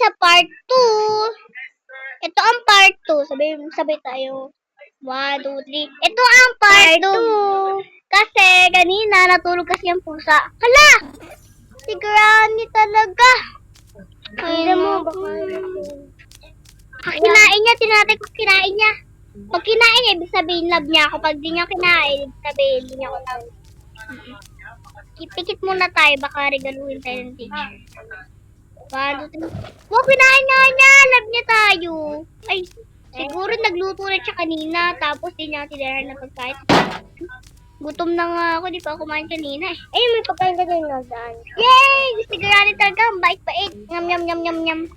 sa part 2. Ito ang part 2. Sabay tayo. 1, 2, 3. Ito ang part 2. Kasi kanina natulog kasi ang pusa. Hala! Si Granny talaga. Ay, mo. Kinain niya. Tinatay ko kinain niya. Pag kinain niya, ibig sabihin love niya ako. Pag di niya kinain, ibig sabihin hindi niya ako love. Pikit muna tayo. Baka regaluhin tayo ng teacher. 1, 2, 3. Wow, kinain nga niya. Love niya tayo. Ay, siguro nagluto na siya kanina. Tapos di niya tinaran na pagkain. Gutom na nga ako. Di pa ako kumain kanina eh. Ay, may pagkain ka din nagdaan. Yay! Gusto Granny talaga. Bait-bait. Nyam, nyam, nyam, nyam, nyam.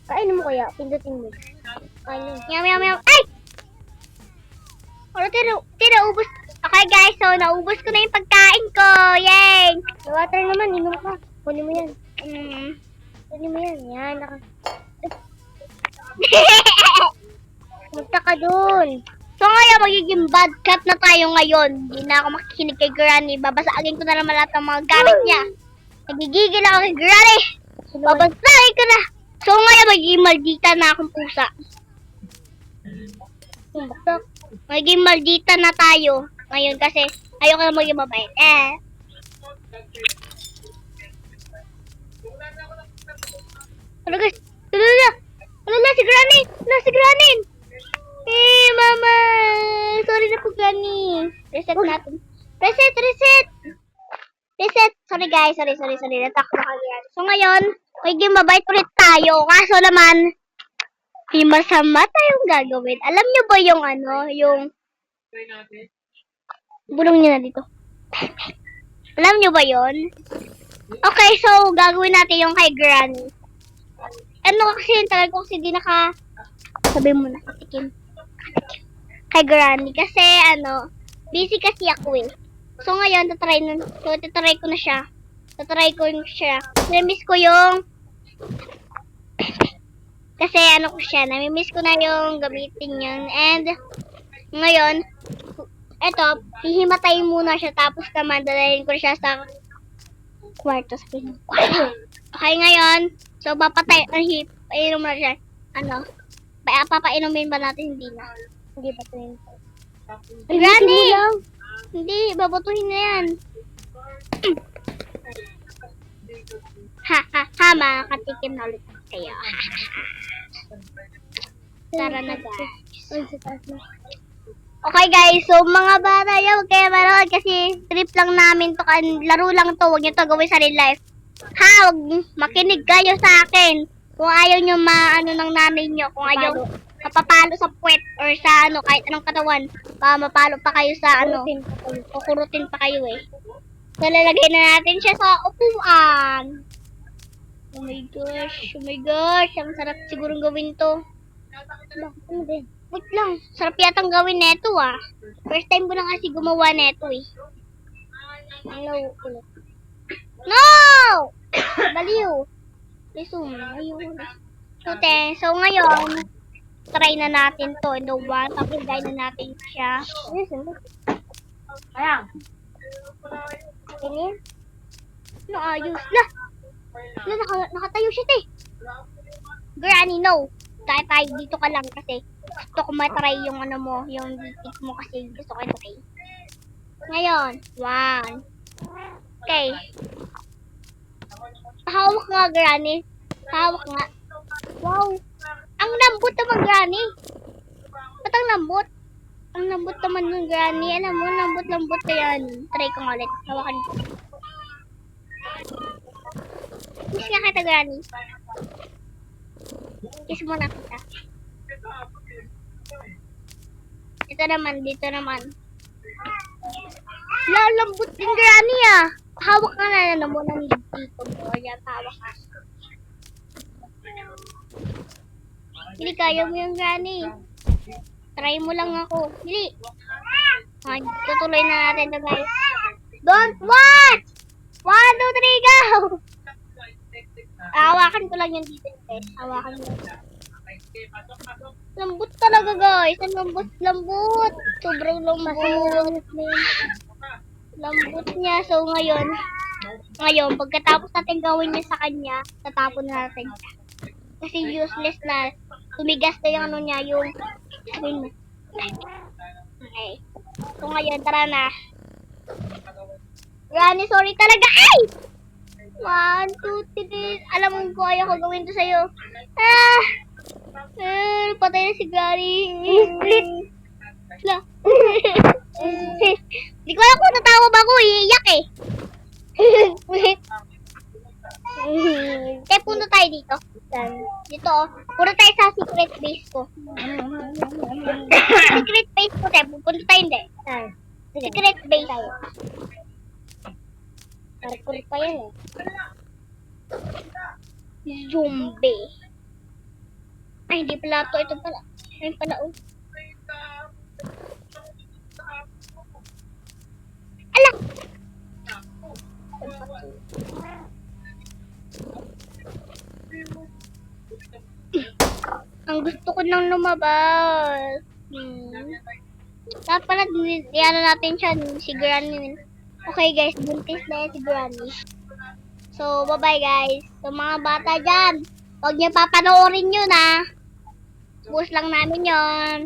Kainin mo kaya? Pindutin mo. Kainin. Nyam, nyam, nyam. Ay! Ano, tinaubos. Okay guys, so naubos ko na yung pagkain ko. Yay! Water naman, inom ka. Kunin mo yan. Kunin mo yan. Yan, Punta ka dun. So ngayon, magiging bad cat na tayo ngayon. Hindi na ako makikinig kay Granny. Babasagin ko na naman lahat ng mga gamit niya. Nagigigil ako kay Granny. Babasagin ko na. So ngayon, magiging maldita na akong pusa. Magiging maldita na tayo. Ngayon kasi, ayoko na maging mabait. Ano guys? Ano na si Granny? Si Granny! Mama! Sorry na po, Granny. Reset natin. Reset! Sorry guys, sorry. Natakot ako yan. So ngayon, magiging mabait ulit tayo. Kaso naman, may masama tayong gagawin. Alam nyo ba yung yung bulong nyo na dito. Alam nyo ba yon? Okay, so gagawin natin yung kay Granny. Kasi yung tagal ko kasi di sabi mo na, katikim. Kay Granny. Kasi busy kasi ako eh. So ngayon, tatry ko na siya. Namiss ko yung kasi ko siya, namimiss ko na yung gamitin yun. And ngayon, eto, hihimatayin muna siya. Tapos naman, dalayin ko siya sa kwarto. Okay, ngayon, so papainom na siya. Papainumin ba natin? Hindi na. Hindi ba ito yun? Granny! Hindi, babatuhin na yan. Makakatikim na ulit kayo. Tara na guys. Okay guys, so mga bata yan, huwag kayo manood kasi trip lang namin to, laro lang to, huwag nyo to gawin sa real life. Huwag makinig kayo sa akin. Kung ayaw nyo ng nanay nyo, kung ayaw mapapalo sa puwet or sa kahit anong katawan, mapalo pa kayo sa kukurutin pa kayo eh. So lalagay na natin siya sa upuan. Oh my gosh, ang sarap sigurong gawin to. Wait lang, sarap yatang gawin neto ah. First time ko na kasi gumawa neto eh. No! Baliw! So ngayon, try na natin to. Tapos try na natin siya. Ayan. Ganyan. Ayos. Nakatayo siya eh. Granny, no. Tayo dito ka lang kasi gusto ko matry yung yung titik mo kasi gusto ko try. Ngayon, 1. Okay. Hawak nga, Granny. Hawak nga. Wow. Ang lambot naman, Granny. Ba't ang lambot? Ang lambot naman ng Granny. Alam mo, lambot na yan. Try ko nga ulit. Hawakan ko. Kiss nga kita, Granny. Kiss mo na kita. Dito naman. Lambot din, Granny ah. Hawak ka na mo ng dito mo. Ayan, hawak ka. Hindi, kaya mo yung Granny. Try mo lang ako. Hindi. Tutuloy na natin ito guys. Don't watch! 1, 2, 3, go! Hawakan ko lang yung dito guys. Hawakan mo. Lambot talaga guys. Ang lambot. Sobrang lambot. Lambot niya. So ngayon, pagkatapos natin gawin niya sa kanya, tatapon na natin siya. Kasi useless na. Tumigas na yung ano niya, yung... Sabihin mo. Okay. So ngayon, tara na. Granny, sorry talaga. Ay! 1, 2, 3. Alam mo ko, ayaw ko gawin to sa'yo. Ah! Patay na si Granny. Split. Wala. Di ko alam kung natawa ba ako, iiyak eh. Kaya punta tayo dito. Dito oh. Punta tayo sa secret base ko. Secret base ko tayo. Pupunta tayo hindi. Secret base tayo. Parkour pa yan eh. Zombie. Ay, hindi pala to. Ito pala. Ayun pala oh. Ala! Ang gusto ko nang lumabas. Dapat pala, diyan natin siya, si Granny. Okay guys, buntis na yan si Granny. So, bye-bye guys. So, mga bata dyan, huwag niyo papanoorin yun ah. Bus lang namin yon.